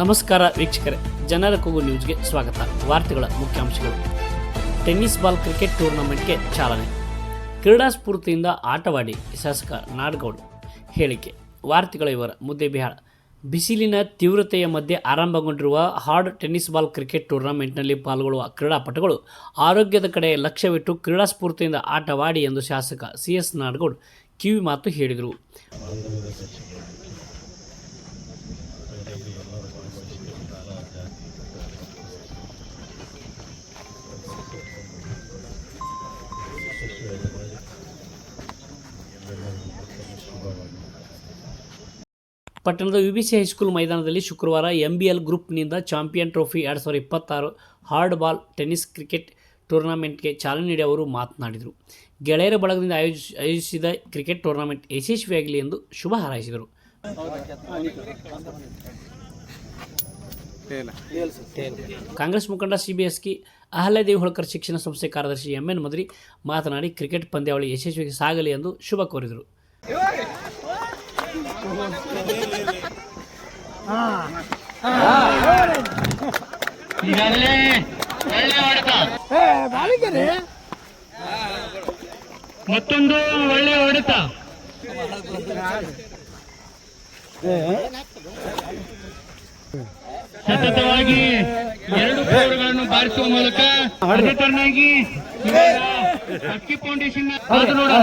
ನಮಸ್ಕಾರ ವೀಕ್ಷಕರೇ, ಜನರ ಕೂಗು ನ್ಯೂಸ್ಗೆ ಸ್ವಾಗತ. ವಾರ್ತೆಗಳ ಮುಖ್ಯಾಂಶಗಳು. ಟೆನ್ನಿಸ್ ಬಾಲ್ ಕ್ರಿಕೆಟ್ ಟೂರ್ನಮೆಂಟ್ಗೆ ಚಾಲನೆ. ಕ್ರೀಡಾ ಸ್ಫೂರ್ತಿಯಿಂದ ಆಟವಾಡಿ ಶಾಸಕ ನಾಡಗೌಡ ಹೇಳಿಕೆ. ವಾರ್ತೆಗಳ ವಿವರ. ಮುದ್ದೇಬಿಹಾಳ. ಬಿಸಿಲಿನ ತೀವ್ರತೆಯ ಮಧ್ಯೆ ಆರಂಭಗೊಂಡಿರುವ ಹಾರ್ಡ್ ಟೆನ್ನಿಸ್ ಬಾಲ್ ಕ್ರಿಕೆಟ್ ಟೂರ್ನಮೆಂಟ್ನಲ್ಲಿ ಪಾಲ್ಗೊಳ್ಳುವ ಕ್ರೀಡಾಪಟುಗಳು ಆರೋಗ್ಯದ ಕಡೆ ಲಕ್ಷ್ಯವಿಟ್ಟು ಕ್ರೀಡಾ ಸ್ಫೂರ್ತಿಯಿಂದ ಆಟವಾಡಿ ಎಂದು ಶಾಸಕ CS ನಾಡಗೌಡ ಕಿವಿ ಮಾತು ಹೇಳಿದರು. ಪಟ್ಟಣದ UBC ಹೈಸ್ಕೂಲ್ ಮೈದಾನದಲ್ಲಿ ಶುಕ್ರವಾರ MBL ಗ್ರೂಪ್ನಿಂದ champion trophy 2026 hard ball tennis cricket ಟೂರ್ನಮೆಂಟ್ಗೆ ಚಾಲನೆ ನೀಡಿ ಅವರು ಮಾತನಾಡಿದರು. ಗೆಳೆಯರ ಬಳಗದಿಂದ ಆಯೋಜಿಸಿದ ಕ್ರಿಕೆಟ್ ಟೂರ್ನಮೆಂಟ್ ಯಶಸ್ವಿಯಾಗಲಿ ಎಂದು ಶುಭ ಹಾರೈಸಿದರು. ಕಾಂಗ್ರೆಸ್ ಮುಖಂಡ CBSಕಿ ಅಹಲ್ಯಾದೇವಿ ಹೋಳ್ಕರ್ ಶಿಕ್ಷಣ ಸಂಸ್ಥೆ ಕಾರ್ಯದರ್ಶಿ MN ಮದ್ರಿ ಮಾತನಾಡಿ ಕ್ರಿಕೆಟ್ ಪಂದ್ಯಾವಳಿ ಯಶಸ್ವಿಯಾಗಿ ಸಾಗಲಿ ಎಂದು ಶುಭ ಕೋರಿದರು. ಮತ್ತೊಂದು ಒಳ್ಳೆಯ ಹೊಡೆತ. ಸತತವಾಗಿ 2 ಗೋಲುಗಳನ್ನು ಬಾರಿಸುವ ಮೂಲಕ ಅಧಿಕಾರನಾಗಿ ಅಕ್ಕಿ ಫೌಂಡೇಶನ್ ನೋಡೋಣ.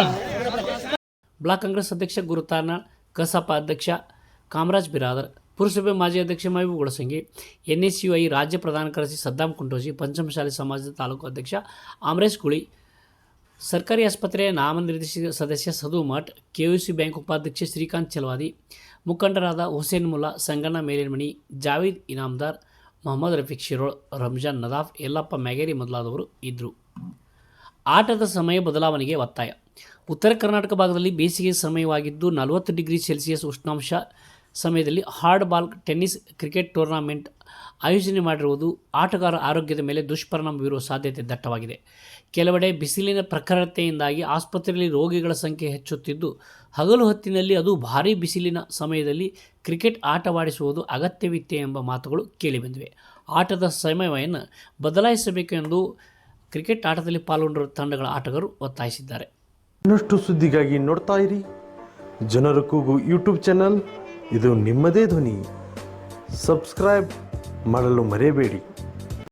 ಬ್ಲಾಕ್ ಕಾಂಗ್ರೆಸ್ ಅಧ್ಯಕ್ಷ ಗುರುತಾನ, ಕಸಾಪ ಅಧ್ಯಕ್ಷ ಕಾಮರಾಜ್ ಬಿರಾದರ್, ಪುರಸಭೆ ಮಾಜಿ ಅಧ್ಯಕ್ಷ ಮಹಬೂಬ್ ಗುಳಸಂಗಿ, NSUI ರಾಜ್ಯ ಪ್ರಧಾನ ಕಾರ್ಯದರ್ಶಿ ಸದ್ದಾಂ ಕುಂಟೋಜಿ, ಪಂಚಮಶಾಲಿ ಸಮಾಜದ ತಾಲೂಕು ಅಧ್ಯಕ್ಷ ಅಮರೇಶ್ ಗುಳಿ, ಸರ್ಕಾರಿ ಆಸ್ಪತ್ರೆಯ ನಾಮನಿರ್ದೇಶಿತ ಸದಸ್ಯ ಸದು ಮಠ್, KUC ಬ್ಯಾಂಕ್ ಉಪಾಧ್ಯಕ್ಷ ಶ್ರೀಕಾಂತ್ ಚಲವಾದಿ, ಮುಖಂಡರಾದ ಹುಸೇನ್ ಮುಲ್ಲಾ, ಸಂಗಣ್ಣ ಮೇಲಿನಮಣಿ, ಜಾವೀದ್ ಇನಾಮದಾರ್, ಮೊಹಮ್ಮದ್ ರಫೀಕ್ ಶಿರೋಳ್, ರಂಜಾನ್ ನದಾಫ್, ಯಲ್ಲಪ್ಪ ಮ್ಯಾಗೇರಿ ಮೊದಲಾದವರು ಇದ್ದರು. ಆಟದ ಸಮಯ ಬದಲಾವಣೆಗೆ ಒತ್ತಾಯ. ಉತ್ತರ ಕರ್ನಾಟಕ ಭಾಗದಲ್ಲಿ ಬೇಸಿಗೆ ಸಮಯವಾಗಿದ್ದು 40 ಡಿಗ್ರಿ ಸೆಲ್ಸಿಯಸ್ ಉಷ್ಣಾಂಶ ಸಮಯದಲ್ಲಿ hard ball tennis cricket tournament ಆಯೋಜನೆ ಮಾಡಿರುವುದು ಆಟಗಾರ ಆರೋಗ್ಯದ ಮೇಲೆ ದುಷ್ಪರಿಣಾಮ ಬೀರುವ ಸಾಧ್ಯತೆ ದಟ್ಟವಾಗಿದೆ. ಕೆಲವೆಡೆ ಬಿಸಿಲಿನ ಪ್ರಖರತೆಯಿಂದಾಗಿ ಆಸ್ಪತ್ರೆಯಲ್ಲಿ ರೋಗಿಗಳ ಸಂಖ್ಯೆ ಹೆಚ್ಚುತ್ತಿದ್ದು, ಹಗಲು ಹೊತ್ತಿನಲ್ಲಿ ಅದು ಭಾರೀ ಬಿಸಿಲಿನ ಸಮಯದಲ್ಲಿ ಕ್ರಿಕೆಟ್ ಆಟವಾಡಿಸುವುದು ಅಗತ್ಯವಿತ್ತೆ ಎಂಬ ಮಾತುಗಳು ಕೇಳಿಬಂದಿವೆ. ಆಟದ ಸಮಯವನ್ನು ಬದಲಾಯಿಸಬೇಕು ಎಂದು ಕ್ರಿಕೆಟ್ ಆಟದಲ್ಲಿ ಪಾಲ್ಗೊಂಡಿರುವ ತಂಡಗಳ ಆಟಗಾರರು ಒತ್ತಾಯಿಸಿದ್ದಾರೆ. ಇನ್ನಷ್ಟು ಸುದ್ದಿಗಾಗಿ ನೋಡ್ತಾ ಇರಿ ಜನರ ಕೂಗು ಯೂಟ್ಯೂಬ್ ಚಾನಲ್. ಇದು ನಿಮ್ಮದೇ ಧ್ವನಿ. ಸಬ್ಸ್ಕ್ರೈಬ್ ಮಾಡಲು ಮರೆಯಬೇಡಿ.